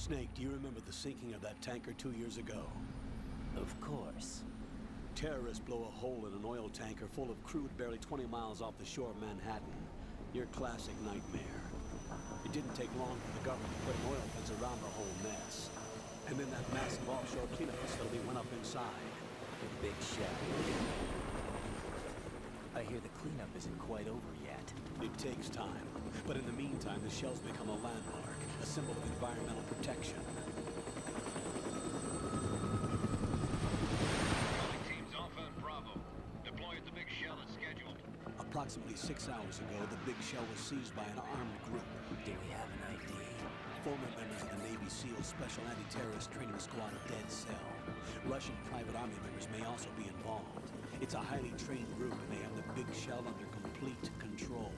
Snake, do you remember the sinking of that tanker 2 years ago? Of course. Terrorists blow a hole in an oil tanker full of crude barely 20 miles off the shore of Manhattan. Your classic nightmare. It didn't take long for the government to put an oil fence around the whole mess. And then that massive offshore cleanup facility went up inside. The big shell. I hear the cleanup isn't quite over yet. It takes time. But in the meantime, the shell's become a landmark, a symbol of environmental protection. Teams Alpha and Bravo. Deploy at the big shell as scheduled. Approximately 6 hours ago, the big shell was seized by an armed group. Do we have an ID? Former members of the Navy SEAL Special Anti-Terrorist Training Squad Dead Cell. Russian private army members may also be involved. It's a highly trained group and they have the big shell under complete control.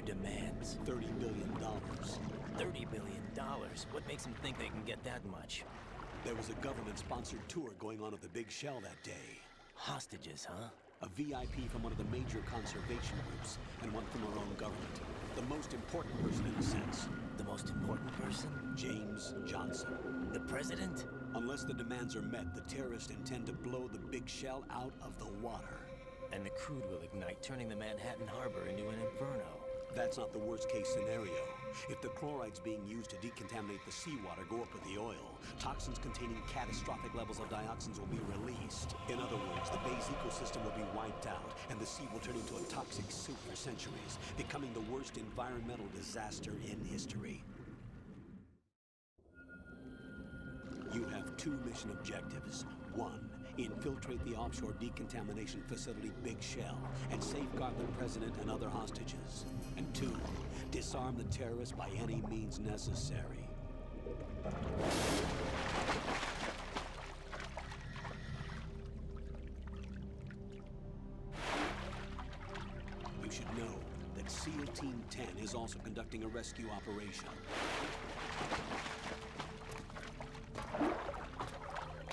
Demands. $30 billion. $30 billion? What makes them think they can get that much? There was a government-sponsored tour going on at the big shell that day. Hostages, huh? A VIP from one of the major conservation groups, and one from our own government. The most important person in a sense. The most important person? James Johnson. The president? Unless the demands are met, the terrorists intend to blow the big shell out of the water. And the crude will ignite, turning the Manhattan harbor into an inferno. That's not the worst-case scenario. If the chlorides being used to decontaminate the seawater go up with the oil, toxins containing catastrophic levels of dioxins will be released. In other words, the bay's ecosystem will be wiped out, and the sea will turn into a toxic soup for centuries, becoming the worst environmental disaster in history. You have two mission objectives. One, infiltrate the offshore decontamination facility Big Shell and safeguard the president and other hostages. And two, disarm the terrorists by any means necessary. You should know that SEAL Team 10 is also conducting a rescue operation.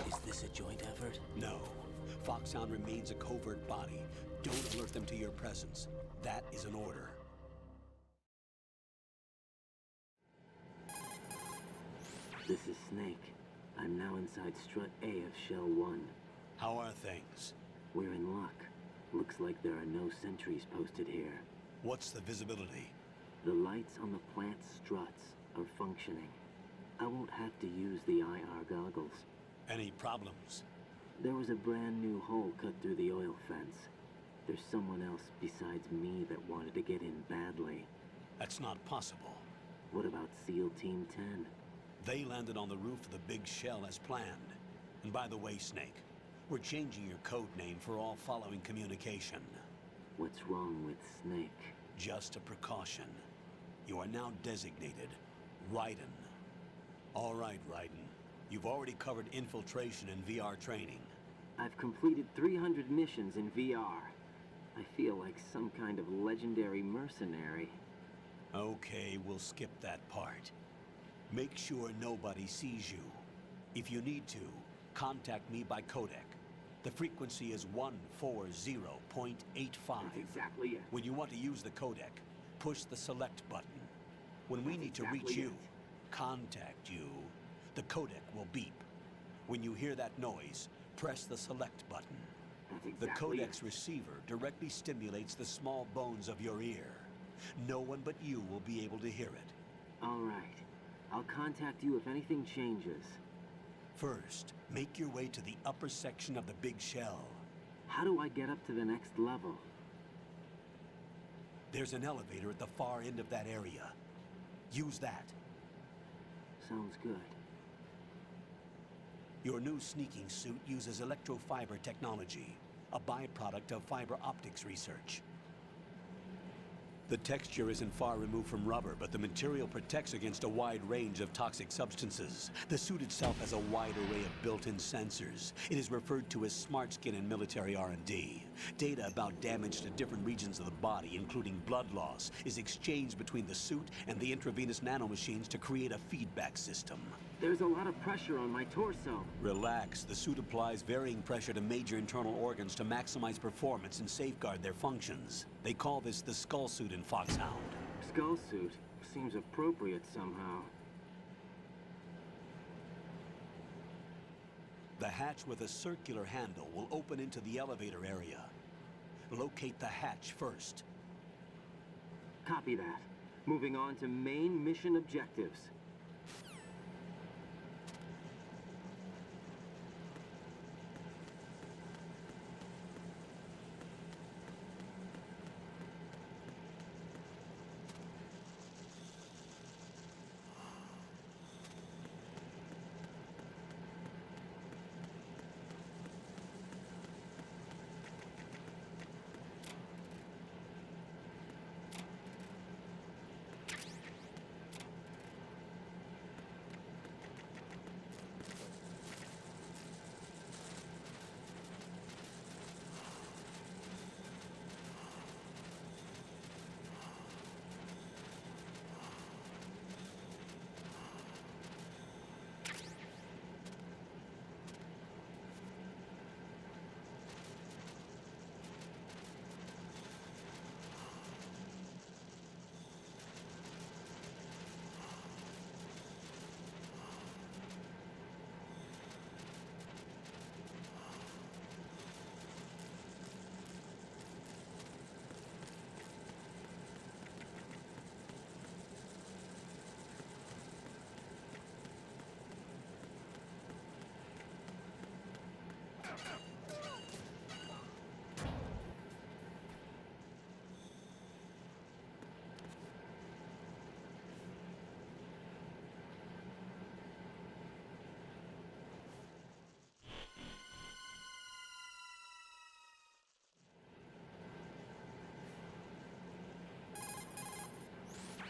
Is this a joint effort? No. Foxhound remains a covert body. Don't alert them to your presence. That is an order. This is Snake. I'm now inside Strut A of Shell 1. How are things? We're in luck. Looks like there are no sentries posted here. What's the visibility? The lights on the plant's struts are functioning. I won't have to use the IR goggles. Any problems? There was a brand new hole cut through the oil fence. There's someone else besides me that wanted to get in badly. That's not possible. What about SEAL Team 10? They landed on the roof of the Big Shell as planned. And by the way, Snake, we're changing your code name for all following communication. What's wrong with Snake? Just a precaution. You are now designated Raiden. All right, Raiden. You've already covered infiltration and VR training. I've completed 300 missions in VR. I feel like some kind of legendary mercenary. Okay, we'll skip that part. Make sure nobody sees you. If you need to, contact me by codec. The frequency is 140.85. That's exactly it. When you want to use the codec, push the select button. When we need to reach exactly you, contact you, the codec will beep. When you hear that noise, press the select button. That's The exactly codec's it. receiver directly stimulates the small bones of your ear. No one but you will be able to hear it. All right. I'll contact you if anything changes. First, make your way to the upper section of the Big Shell. How do I get up to the next level? There's an elevator at the far end of that area. Use that. Sounds good. Your new sneaking suit uses electrofiber technology. a byproduct of fiber optics research. The texture isn't far removed from rubber, but the material protects against a wide range of toxic substances. The suit itself has a wide array of built-in sensors. It is referred to as smart skin in military R&D. Data about damage to different regions of the body, including blood loss, is exchanged between the suit and the intravenous nanomachines to create a feedback system. There's a lot of pressure on my torso. Relax. The suit applies varying pressure to major internal organs to maximize performance and safeguard their functions. They call this the skull suit in Foxhound. Skull suit seems appropriate somehow. The hatch with a circular handle will open into the elevator area. Locate the hatch first. Copy that. Moving on to main mission objectives.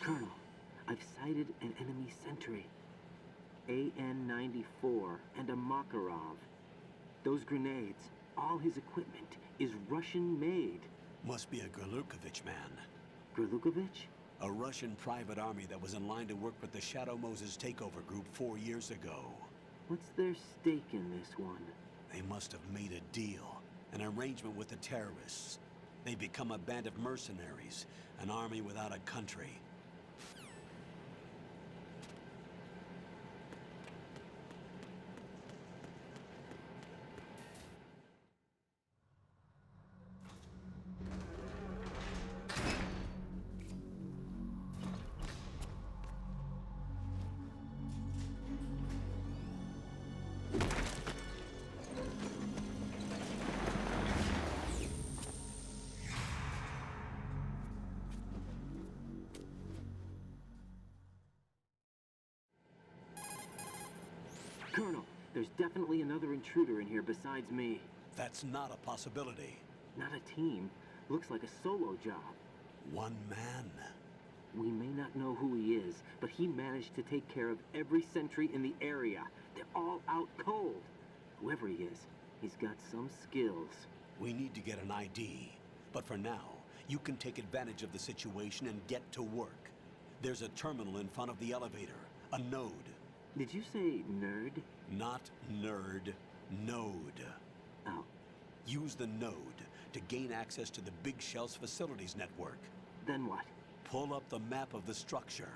Colonel, I've sighted an enemy sentry. AN-94 and a Makarov. Those grenades, all his equipment, is Russian-made. Must be a Gerlukovich man. Gerlukovich? A Russian private army that was in line to work with the Shadow Moses takeover group 4 years ago. What's their stake in this one? They must have made a deal, an arrangement with the terrorists. They become a band of mercenaries, an army without a country. Colonel, there's definitely another intruder in here besides me. That's not a possibility. Not a team. Looks like a solo job. One man. We may not know who he is, but he managed to take care of every sentry in the area. They're all out cold. Whoever he is, he's got some skills. We need to get an ID. But for now, you can take advantage of the situation and get to work. There's a terminal in front of the elevator. A node. Did you say nerd? Not nerd. Node. Oh. Use the node to gain access to the Big Shell's facilities network. Then what? Pull up the map of the structure.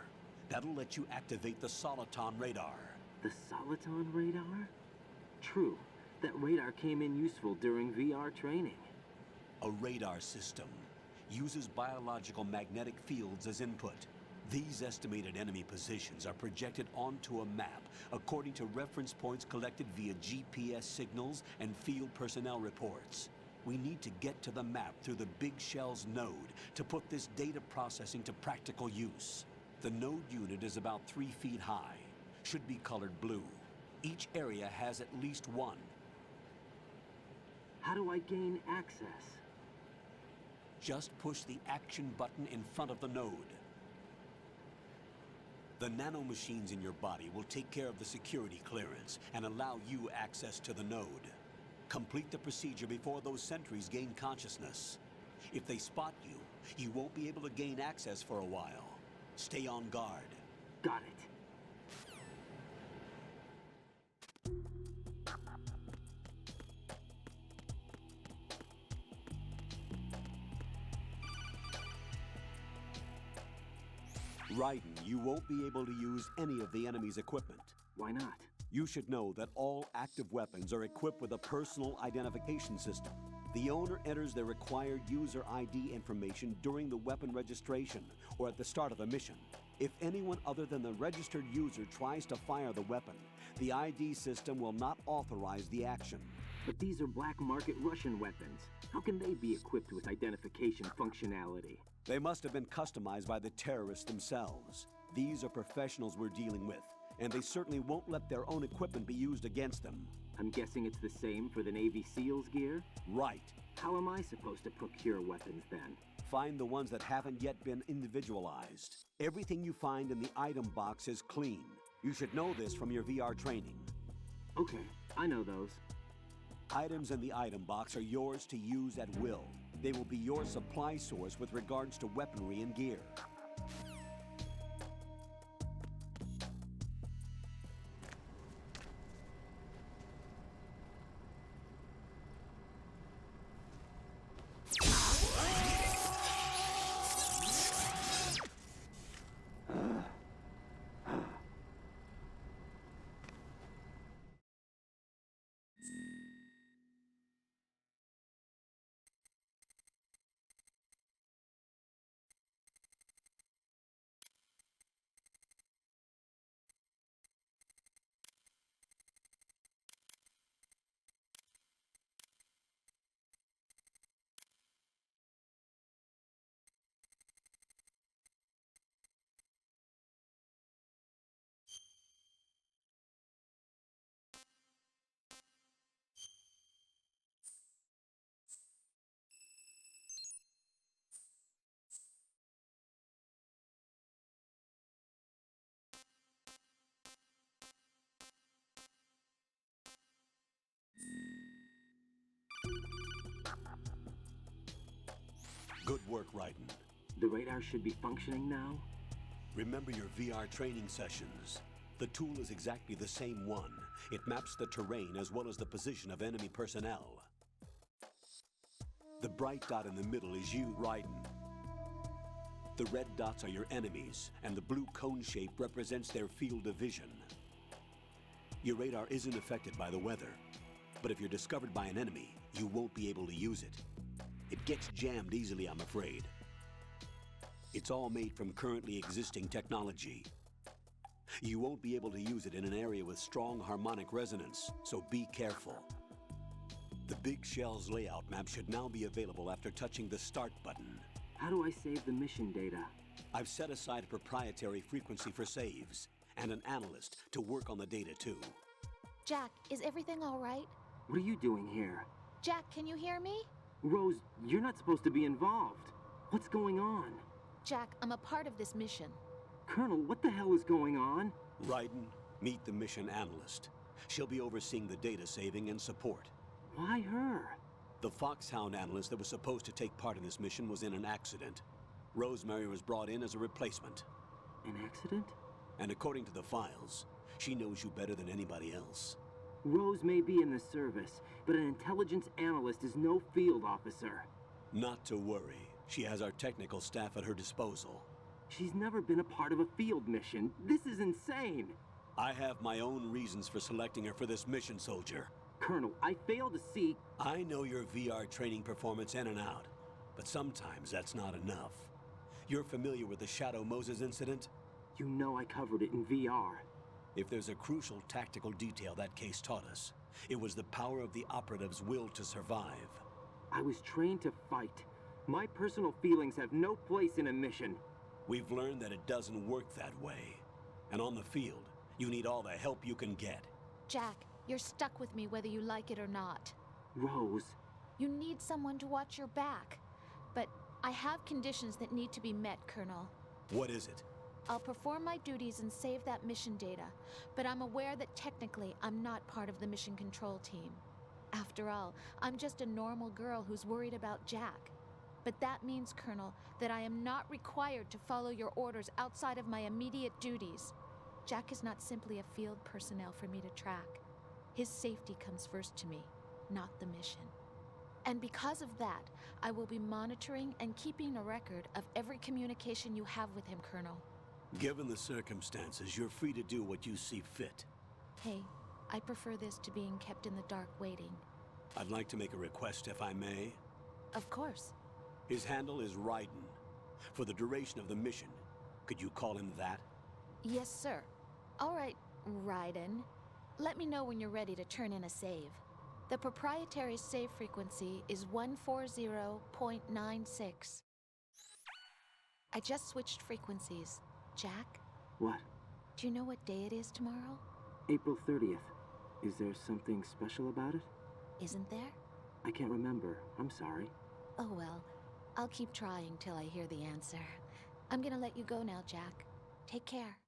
That'll let you activate the Soliton radar. The Soliton radar? True. That radar came in useful during VR training. A radar system uses biological magnetic fields as input. These estimated enemy positions are projected onto a map according to reference points collected via GPS signals and field personnel reports. We need to get to the map through the Big Shell's node to put this data processing to practical use. The node unit is about 3 feet high, should be colored blue. Each area has at least one. How do I gain access? Just push the action button in front of the node. The nanomachines in your body will take care of the security clearance and allow you access to the node. Complete the procedure before those sentries gain consciousness. If they spot you, you won't be able to gain access for a while. Stay on guard. Got it. Raiden, you won't be able to use any of the enemy's equipment. Why not? You should know that all active weapons are equipped with a personal identification system. The owner enters their required user ID information during the weapon registration or at the start of the mission. If anyone other than the registered user tries to fire the weapon, the ID system will not authorize the action. But these are black market Russian weapons. How can they be equipped with identification functionality? They must have been customized by the terrorists themselves. These are professionals we're dealing with, and they certainly won't let their own equipment be used against them. I'm guessing it's the same for the Navy SEALs gear? Right. How am I supposed to procure weapons then? Find the ones that haven't yet been individualized. Everything you find in the item box is clean. You should know this from your VR training. Okay, I know those. Items in the item box are yours to use at will. They will be your supply source with regards to weaponry and gear. Good work, Raiden. The radar should be functioning now? Remember your VR training sessions. The tool is exactly the same one. It maps the terrain as well as the position of enemy personnel. The bright dot in the middle is you, Raiden. The red dots are your enemies, and the blue cone shape represents their field of vision. Your radar isn't affected by the weather, but if you're discovered by an enemy, you won't be able to use it. It gets jammed easily, I'm afraid. It's all made from currently existing technology. You won't be able to use it in an area with strong harmonic resonance, so be careful. The Big Shell's layout map should now be available after touching the Start button. How do I save the mission data? I've set aside a proprietary frequency for saves, and an analyst to work on the data too. Jack, is everything all right? What are you doing here? Jack, can you hear me? Rose, you're not supposed to be involved. What's going on? Jack, I'm a part of this mission. Colonel, what the hell is going on? Raiden, meet the mission analyst. She'll be overseeing the data saving and support. Why her? The Foxhound analyst that was supposed to take part in this mission was in an accident. Rosemary was brought in as a replacement. An accident? And according to the files, she knows you better than anybody else. Rose may be in the service, but an intelligence analyst is no field officer. Not to worry. She has our technical staff at her disposal. She's never been a part of a field mission. This is insane. I have my own reasons for selecting her for this mission, soldier. Colonel, I fail to see... I know your VR training performance in and out, but sometimes that's not enough. You're familiar with the Shadow Moses incident? You know I covered it in VR. If there's a crucial tactical detail that case taught us, it was the power of the operative's will to survive. I was trained to fight. My personal feelings have no place in a mission. We've learned that it doesn't work that way. And on the field, you need all the help you can get. Jack, you're stuck with me whether you like it or not. Rose, You need someone to watch your back. But I have conditions that need to be met, Colonel. What is it? I'll perform my duties and save that mission data, but I'm aware that technically I'm not part of the mission control team. After all, I'm just a normal girl who's worried about Jack. But that means, Colonel, that I am not required to follow your orders outside of my immediate duties. Jack is not simply a field personnel for me to track. His safety comes first to me, not the mission. And because of that, I will be monitoring and keeping a record of every communication you have with him, Colonel. Given the circumstances, you're free to do what you see fit. Hey, I prefer this to being kept in the dark waiting. I'd like to make a request, if I may. Of course. His handle is Raiden. For the duration of the mission, could you call him that? Yes, sir. All right, Raiden. Let me know when you're ready to turn in a save. The proprietary save frequency is 140.96. I just switched frequencies. Jack, What? do you know what day it is tomorrow? April 30th. Is there something special about it? Isn't there? I can't remember. I'm sorry. Oh well, I'll keep trying till I hear the answer. I'm gonna let you go now, Jack. Take care.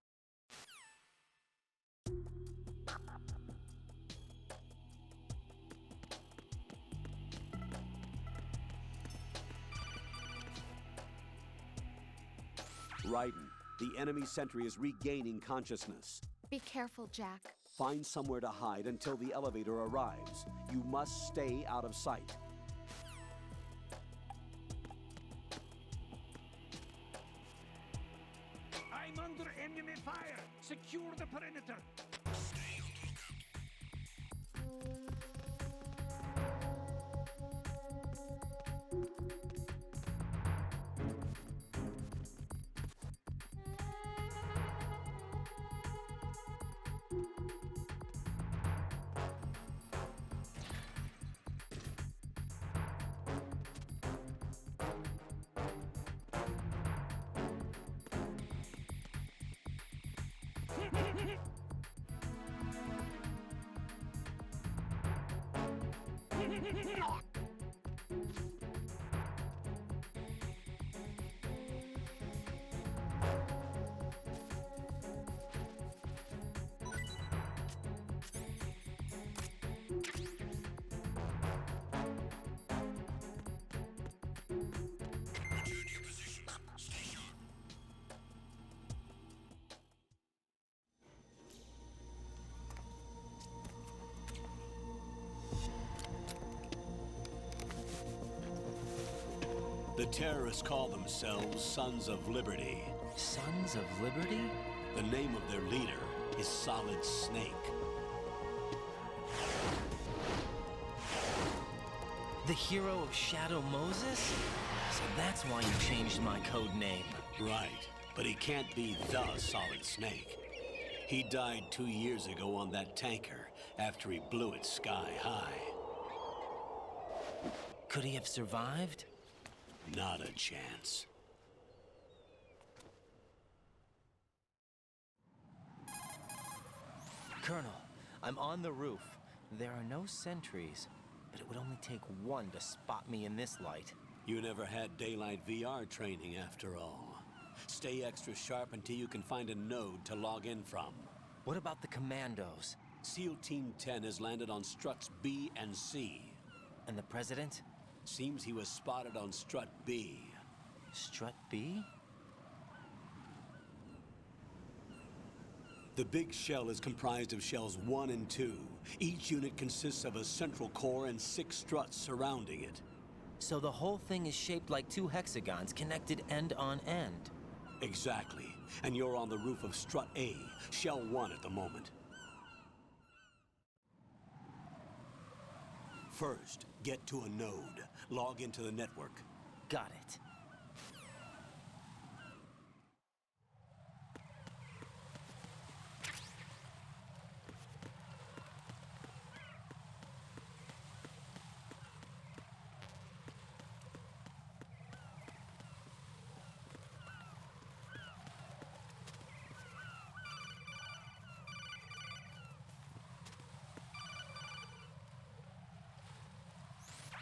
Raiden, the enemy sentry is regaining consciousness. Be careful, Jack. Find somewhere to hide until the elevator arrives. You must stay out of sight. I'm under enemy fire! Secure the perimeter! The terrorists call themselves Sons of Liberty. Sons of Liberty? The name of their leader is Solid Snake. The hero of Shadow Moses? So that's why you changed my code name. Right, but he can't be the Solid Snake. He died 2 years ago on that tanker after he blew it sky high. Could he have survived? Not a chance. Colonel, I'm on the roof. There are no sentries, but it would only take one to spot me in this light. You never had daylight VR training after all. Stay extra sharp until you can find a node to log in from. What about the commandos? SEAL Team 10 has landed on struts B and C. And the president? Seems he was spotted on strut B. Strut B? The big shell is comprised of shells 1 and 2. Each unit consists of a central core and 6 struts surrounding it. So the whole thing is shaped like 2 hexagons connected end on end. Exactly. And you're on the roof of strut A, shell 1 at the moment. First, get to a node. Log into the network. Got it.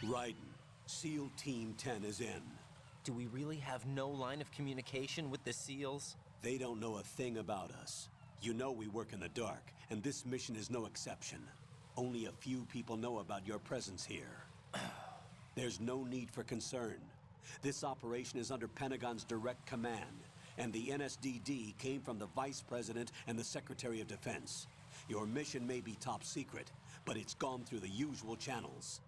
Raiden, SEAL Team 10 is in. Do we really have no line of communication with the SEALs? They don't know a thing about us. You know we work in the dark, and this mission is no exception. Only a few people know about your presence here. There's no need for concern. This operation is under Pentagon's direct command, and the NSDD came from the Vice President and the Secretary of Defense. Your mission may be top secret, but it's gone through the usual channels.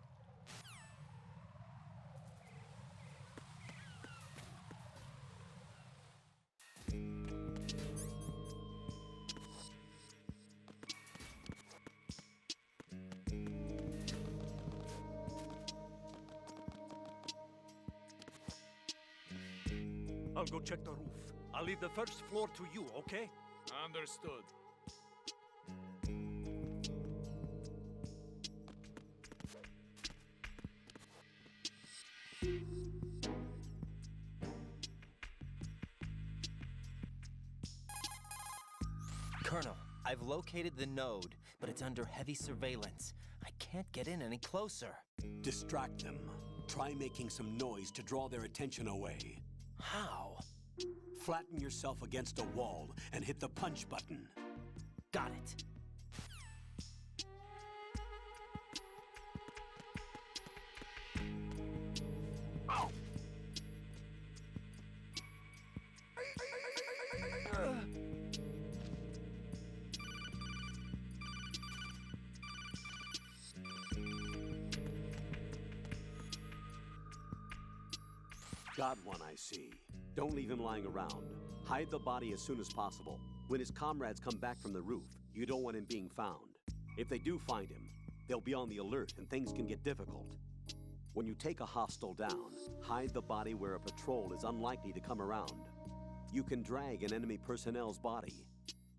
I'll go check the roof. I'll leave the first floor to you, okay? Understood. Colonel, I've located the node, but it's under heavy surveillance. I can't get in any closer. Distract them. Try making some noise to draw their attention away. How? Flatten yourself against a wall and hit the punch button. Got it. Got one, I see. Don't leave him lying around. Hide the body as soon as possible. When his comrades come back from the roof, you don't want him being found. If they do find him, they'll be on the alert and things can get difficult. When you take a hostile down, hide the body where a patrol is unlikely to come around. You can drag an enemy personnel's body.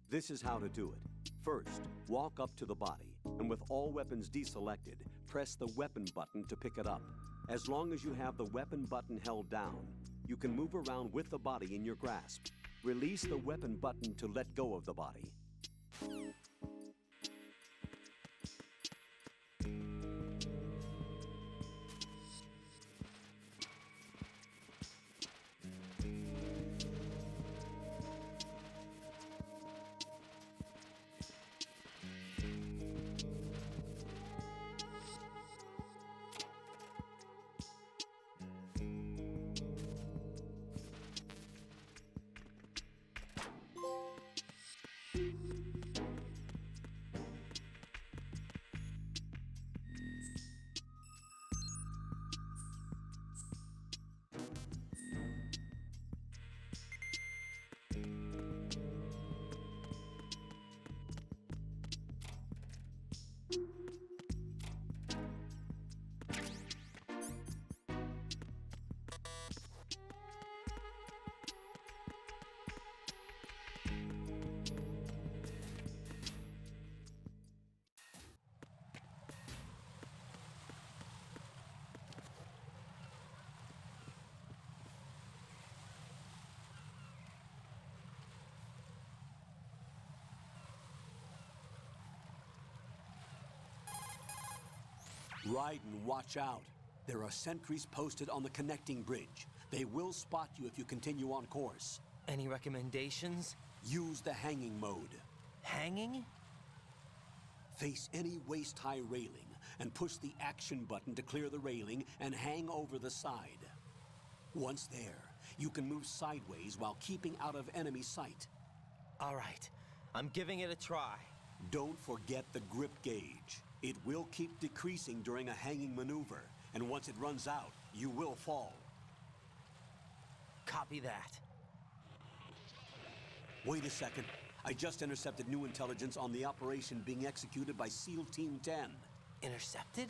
This is how to do it. First, walk up to the body, and with all weapons deselected, press the weapon button to pick it up. As long as you have the weapon button held down, you can move around with the body in your grasp. Release the weapon button to let go of the body. Raiden, watch out. There are sentries posted on the connecting bridge. They will spot you if you continue on course. Any recommendations? Use the hanging mode. Hanging? Face any waist-high railing and push the action button to clear the railing and hang over the side. Once there, you can move sideways while keeping out of enemy sight. All right, I'm giving it a try. Don't forget the grip gauge. It will keep decreasing during a hanging maneuver, and once it runs out, you will fall. Copy that. Wait a second. I just intercepted new intelligence on the operation being executed by SEAL Team 10. Intercepted?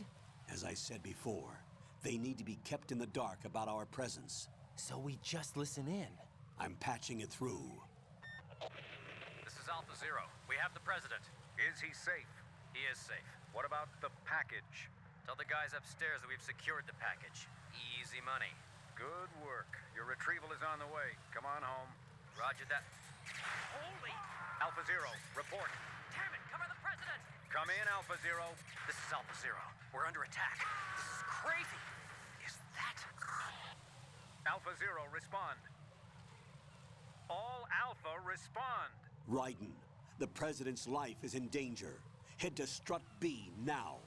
As I said before, they need to be kept in the dark about our presence. So we just listen in. I'm patching it through. This is Alpha Zero. We have the president. Is he safe? He is safe. What about the package? Tell the guys upstairs that we've secured the package. Easy money. Good work. Your retrieval is on the way. Come on home. Roger that. Holy! Alpha Zero, report. Damn it! Cover the president! Come in, Alpha Zero. This is Alpha Zero. We're under attack. This is crazy. Is that... Alpha Zero, respond. All Alpha, respond. Raiden, the President's life is in danger. Head to Strut B now.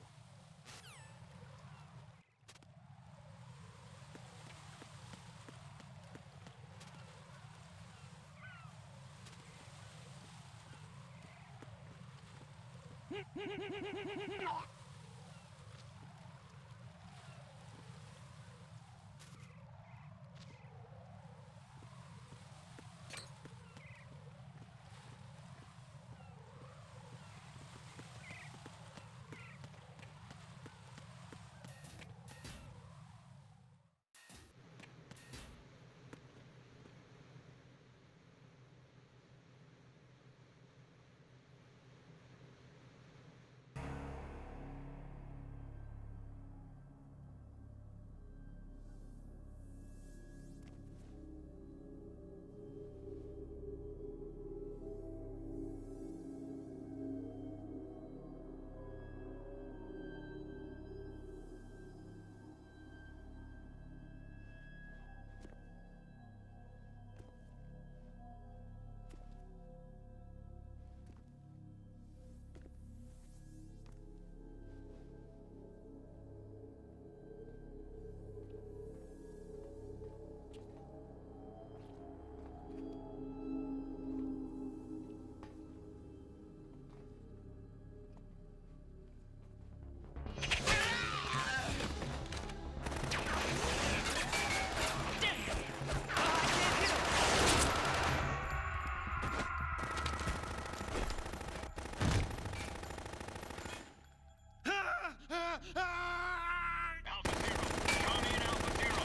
Alpha Zero. Come in, Alpha Zero.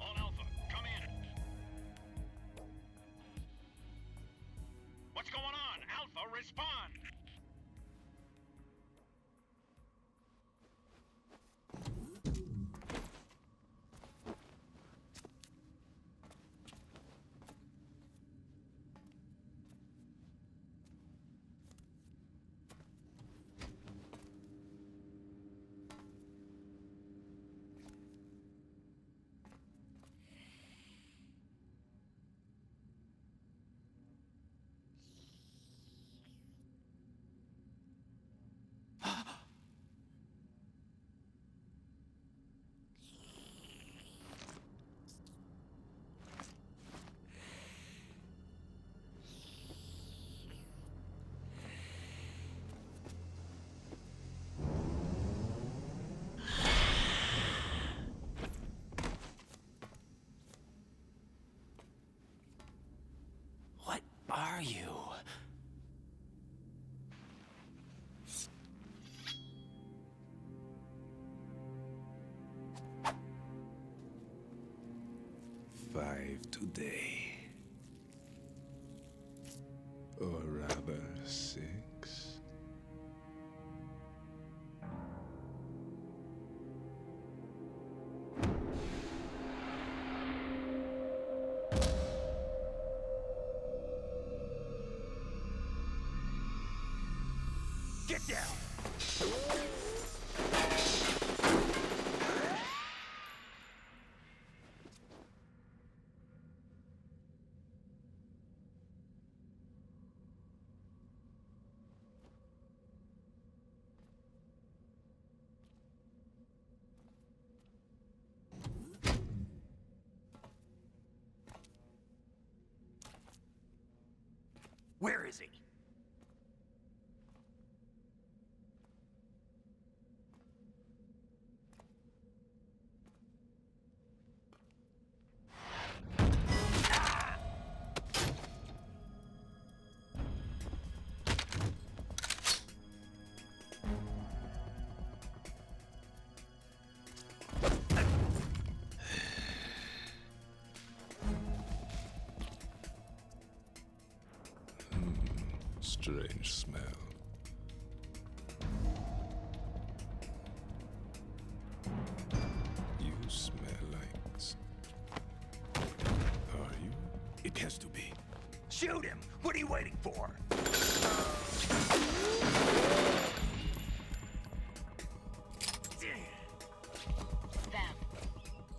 All Alpha, come in. What's going on? Alpha, respond. What are you? Five today. Or rather, 6. Get down! Where is he? Strange smell. You smell like... Are you? It has to be. Shoot him! What are you waiting for? Vamp,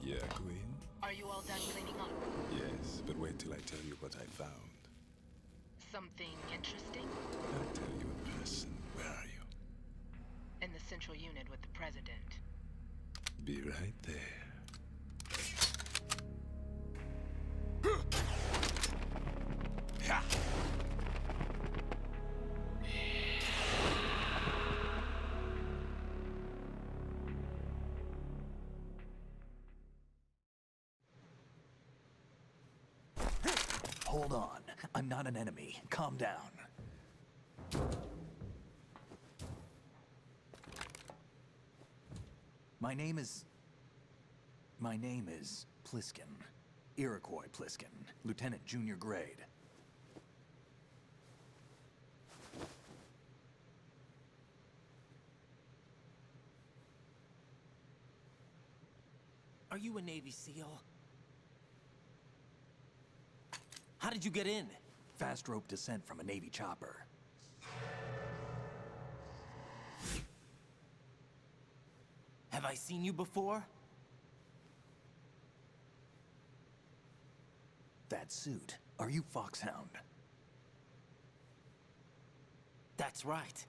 Yeah, Queen? are you all done cleaning up? Yes, but wait till I tell you what I found. Something interesting? I'll tell you in person. Where are you? In the central unit with the president. Be right there. Hold on. I'm not an enemy. Calm down. My name is Pliskin. Iroquois Pliskin. Lieutenant Junior Grade. Are you a Navy SEAL? How did you get in? Fast rope descent from a Navy chopper. Have I seen you before? That suit. Are you Foxhound? That's right.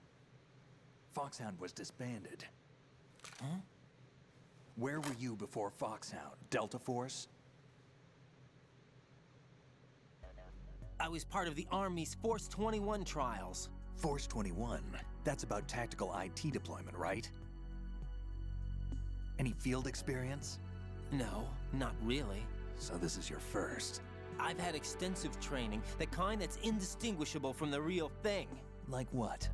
Foxhound was disbanded. Huh? Where were you before Foxhound? Delta Force? I was part of the Army's Force 21 trials. Force 21? That's about tactical IT deployment, right? Any field experience? No, not really. So this is your first. I've had extensive training, the kind that's indistinguishable from the real thing. Like what?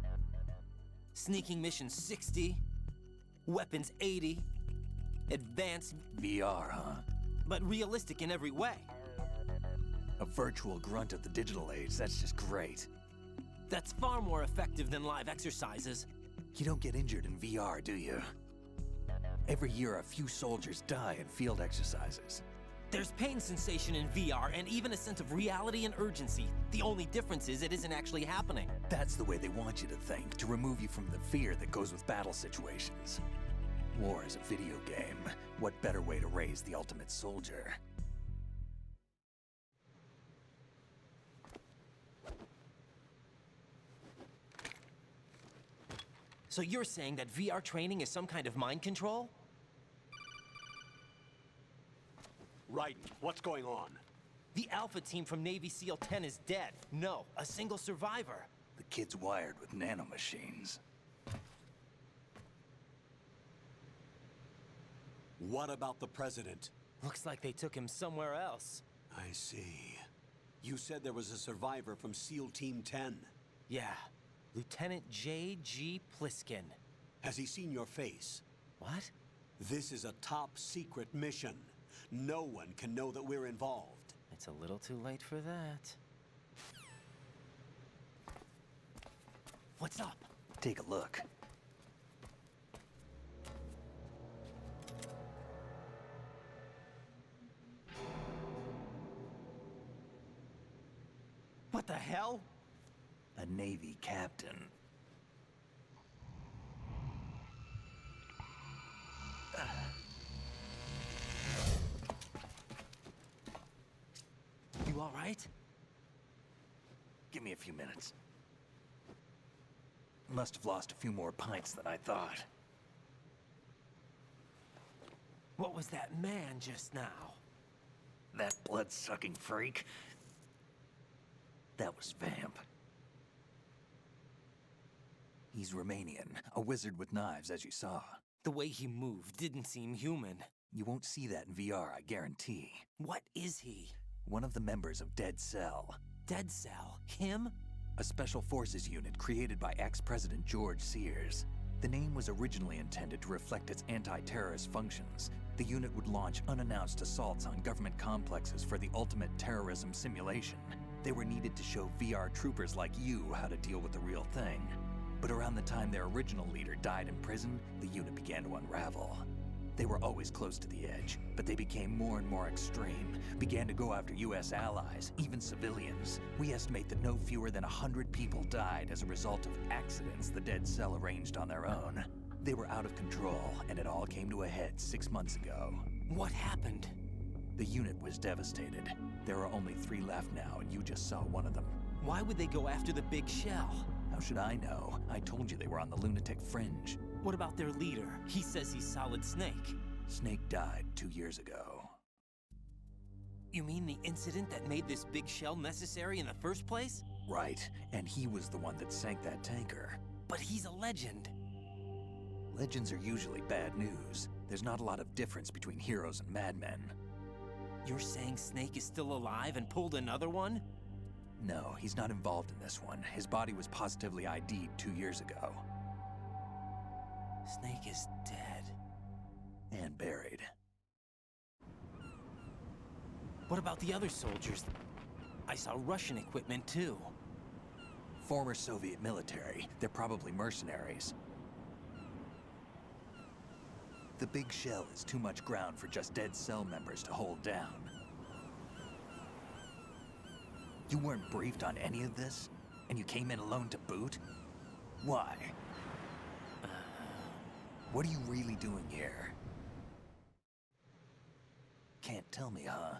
Sneaking mission 60, weapons 80, advanced, VR, huh? but realistic in every way. A virtual grunt of the digital age, that's just great. That's far more effective than live exercises. You don't get injured in VR, do you? Every year, a few soldiers die in field exercises. There's pain sensation in VR and even a sense of reality and urgency. The only difference is it isn't actually happening. That's the way they want you to think, to remove you from the fear that goes with battle situations. War is a video game. What better way to raise the ultimate soldier? So you're saying that VR training is some kind of mind control? Right. What's going on? The Alpha team from Navy SEAL 10 is dead. No, a single survivor. The kid's wired with nanomachines. What about the president? Looks like they took him somewhere else. I see. You said there was a survivor from SEAL Team 10. Yeah, Lieutenant J.G. Pliskin. Has he seen your face? What? This is a top secret mission. No one can know that we're involved. It's a little too late for that. What's up? Take a look. What the hell? A Navy captain. You all right? Give me a few minutes. Must have lost a few more pints than I thought. What was that man just now? That blood-sucking freak? That was Vamp. He's Romanian, a wizard with knives, as you saw. The way he moved didn't seem human. You won't see that in VR, I guarantee. What is he? One of the members of Dead Cell. Dead Cell? Him? A special forces unit created by ex-President George Sears. The name was originally intended to reflect its anti-terrorist functions. The unit would launch unannounced assaults on government complexes for the ultimate terrorism simulation. They were needed to show VR troopers like you how to deal with the real thing. But around the time their original leader died in prison, the unit began to unravel. They were always close to the edge, but they became more and more extreme, began to go after US allies, even civilians. We estimate that no fewer than 100 people died as a result of accidents the Dead Cell arranged on their own. They were out of control, and it all came to a head 6 months ago. What happened? The unit was devastated. There are only 3 left now, and you just saw one of them. Why would they go after the big shell? How should I know? I told you they were on the lunatic fringe. What about their leader? He says he's Solid Snake. Snake died 2 years ago. You mean the incident that made this big shell necessary in the first place? Right, and he was the one that sank that tanker. But he's a legend. Legends are usually bad news. There's not a lot of difference between heroes and madmen. You're saying Snake is still alive and pulled another one? No, he's not involved in this one. His body was positively ID'd 2 years ago. Snake is dead. And buried. What about the other soldiers? I saw Russian equipment too. Former Soviet military. They're probably mercenaries. The big shell is too much ground for just Dead Cell members to hold down. You weren't briefed on any of this? And you came in alone to boot? Why? What are you really doing here? Can't tell me, huh?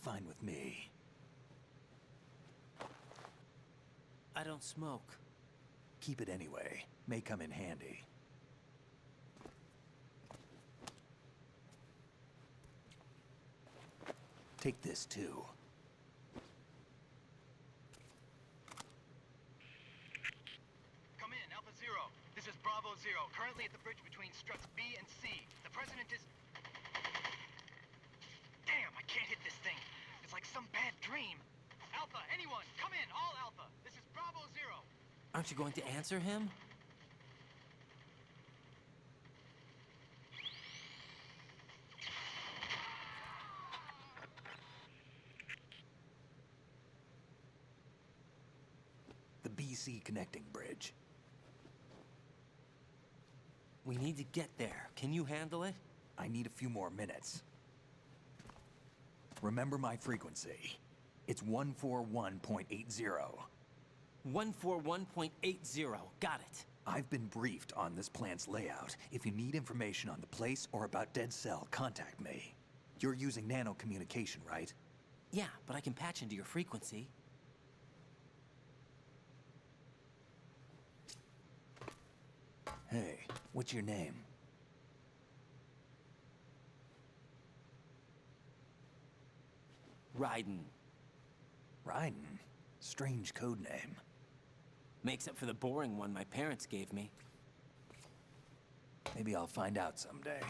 Fine with me. I don't smoke. Keep it anyway. May come in handy. Take this too. Come in, Alpha Zero. This is Bravo Zero, currently at the bridge between struts B and C. The President is... Damn, I can't hit this thing. It's like some bad dream. Alpha, anyone, come in, all Alpha. This is Bravo Zero. Aren't you going to answer him? The BC connecting bridge. We need to get there. Can you handle it? I need a few more minutes. Remember my frequency. It's 141.80. 141.80. Got it. I've been briefed on this plant's layout. If you need information on the place or about Dead Cell, contact me. You're using nano communication, right? Yeah, but I can patch into your frequency. Hey, what's your name? Raiden. Raiden? Strange code name. Makes up for the boring one my parents gave me. Maybe I'll find out someday.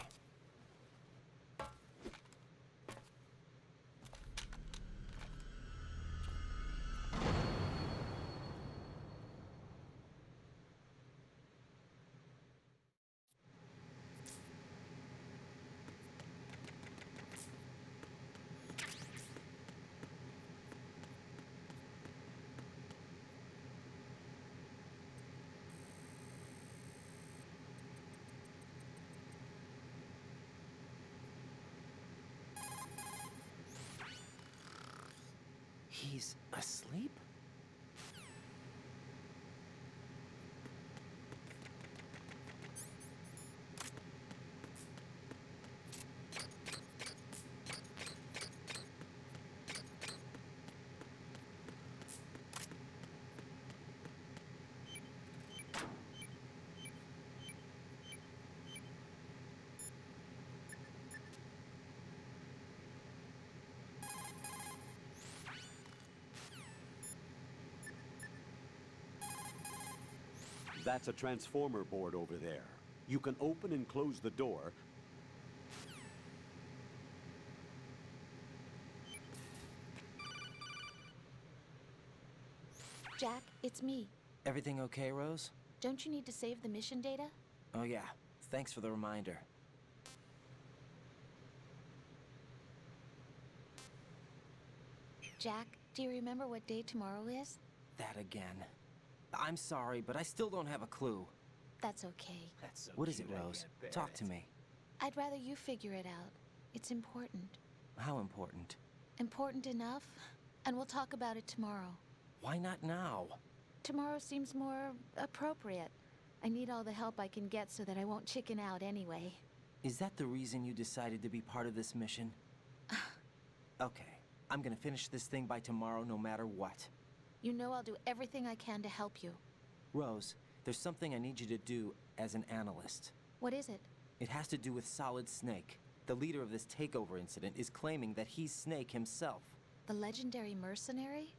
He's asleep? That's a transformer board over there. You can open and close the door. Jack, it's me. Everything okay, Rose? Don't you need to save the mission data? Oh yeah, thanks for the reminder. Jack, do you remember what day tomorrow is? That again. I'm sorry, but I still don't have a clue. That's okay. What is it, Rose? Talk to me. I'd rather you figure it out. It's important. How important? Important enough, and we'll talk about it tomorrow. Why not now? Tomorrow seems more appropriate. I need all the help I can get so that I won't chicken out anyway. Is that the reason you decided to be part of this mission? Okay, I'm gonna finish this thing by tomorrow no matter what. You know I'll do everything I can to help you. Rose, there's something I need you to do as an analyst. What is it? It has to do with Solid Snake. The leader of this takeover incident is claiming that he's Snake himself. The legendary mercenary?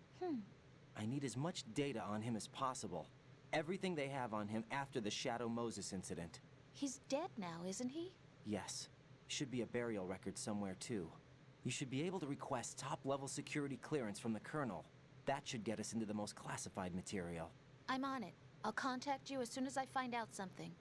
I need as much data on him as possible. Everything they have on him after the Shadow Moses incident. He's dead now, isn't he? Yes. Should be a burial record somewhere, too. You should be able to request top-level security clearance from the Colonel. That should get us into the most classified material. I'm on it. I'll contact you as soon as I find out something.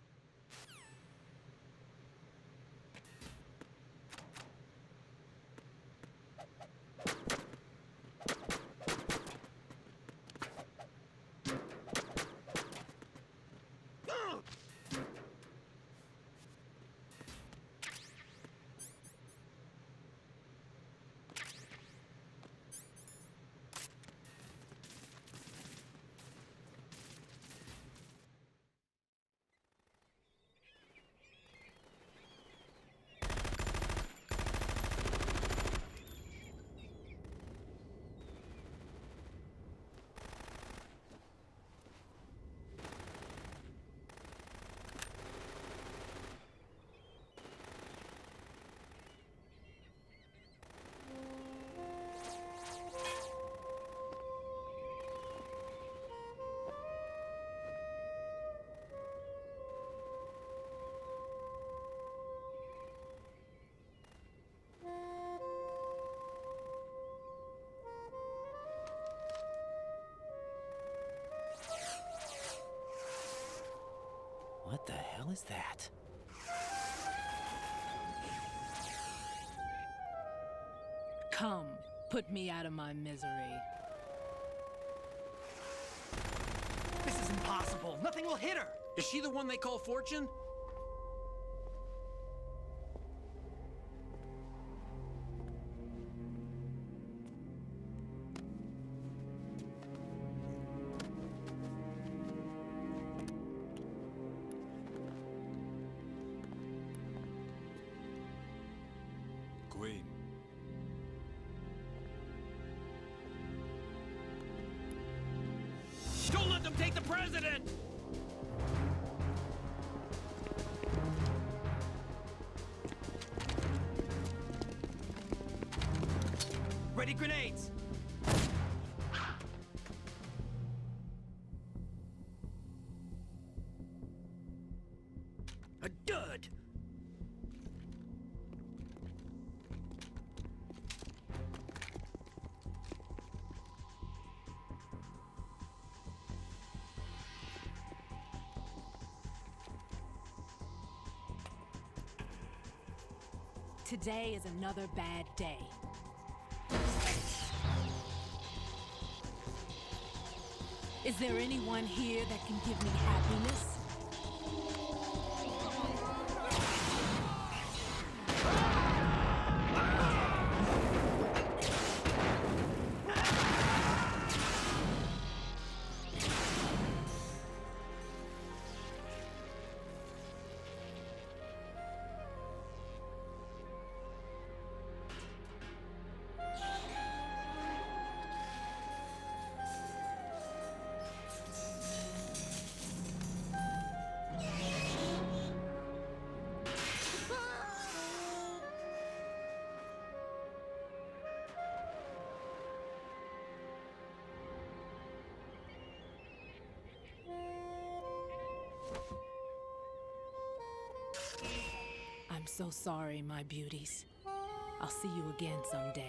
What the hell is that? Come, put me out of my misery. This is impossible. Nothing will hit her. Is she the one they call Fortune? Queen. Don't let them take the president! Ready grenades! A dud! Today is another bad day. Is there anyone here that can give me happiness? I'm so sorry, my beauties. I'll see you again someday.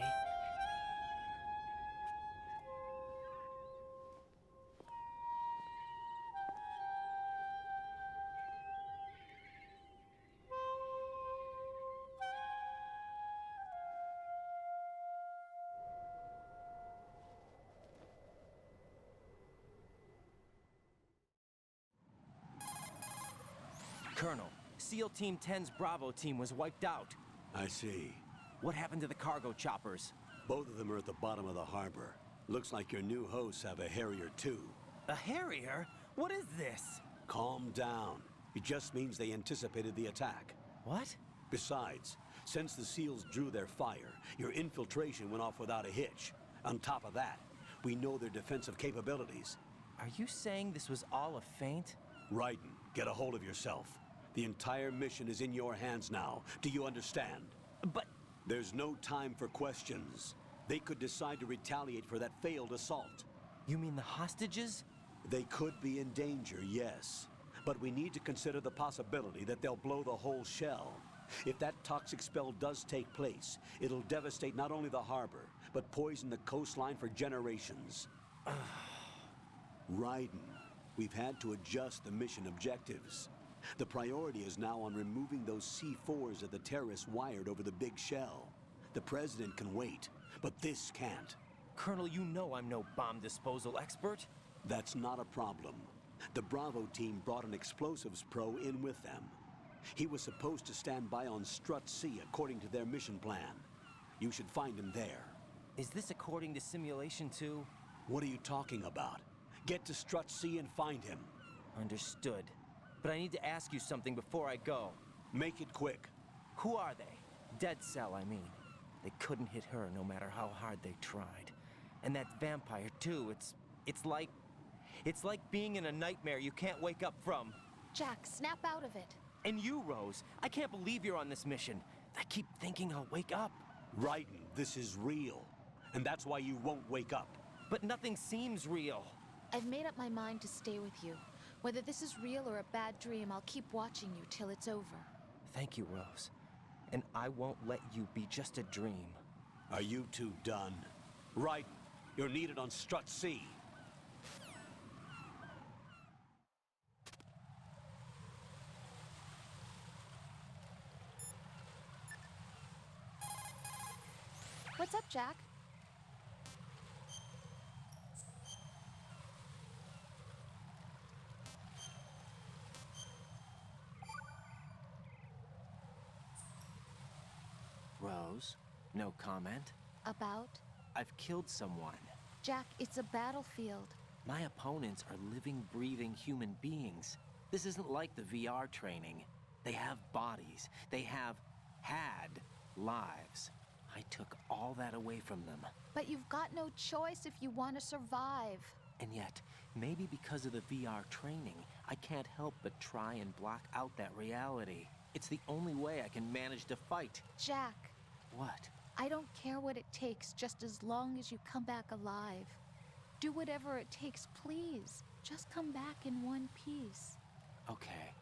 Colonel, SEAL Team 10's Bravo team was wiped out. I see. What happened to the cargo choppers? Both of them are at the bottom of the harbor. Looks like your new hosts have a Harrier too. A Harrier? What is this? Calm down. It just means they anticipated the attack. What? Besides, since the SEALs drew their fire, your infiltration went off without a hitch. On top of that, we know their defensive capabilities. Are you saying this was all a feint? Raiden, get a hold of yourself. The entire mission is in your hands now. Do you understand? But... There's no time for questions. They could decide to retaliate for that failed assault. You mean the hostages? They could be in danger, yes. But we need to consider the possibility that they'll blow the whole shell. If that toxic spell does take place, it'll devastate not only the harbor, but poison the coastline for generations. Raiden, we've had to adjust the mission objectives. The priority is now on removing those C4s that the terrorists wired over the big shell. The President can wait, but this can't. Colonel, you know I'm no bomb disposal expert. That's not a problem. The Bravo team brought an explosives pro in with them. He was supposed to stand by on Strut C according to their mission plan. You should find him there. Is this according to Simulation 2? What are you talking about? Get to Strut C and find him. Understood. But I need to ask you something before I go. Make it quick. Who are they? Dead Cell, I mean. They couldn't hit her no matter how hard they tried. And that vampire, too, it's like being in a nightmare you can't wake up from. Jack, snap out of it. And you, Rose, I can't believe you're on this mission. I keep thinking I'll wake up. Raiden, this is real. And that's why you won't wake up. But nothing seems real. I've made up my mind to stay with you. Whether this is real or a bad dream, I'll keep watching you till it's over. Thank you, Rose. And I won't let you be just a dream. Are you two done? Raiden, you're needed on Strut C. What's up, Jack? Rose, no comment? About? I've killed someone. Jack, it's a battlefield. My opponents are living, breathing human beings. This isn't like the VR training. They have bodies. They have had lives. I took all that away from them. But you've got no choice if you want to survive. And yet, maybe because of the VR training, I can't help but try and block out that reality. It's the only way I can manage to fight. Jack. What? I don't care what it takes, just as long as you come back alive. Do whatever it takes, please. Just come back in one piece. Okay.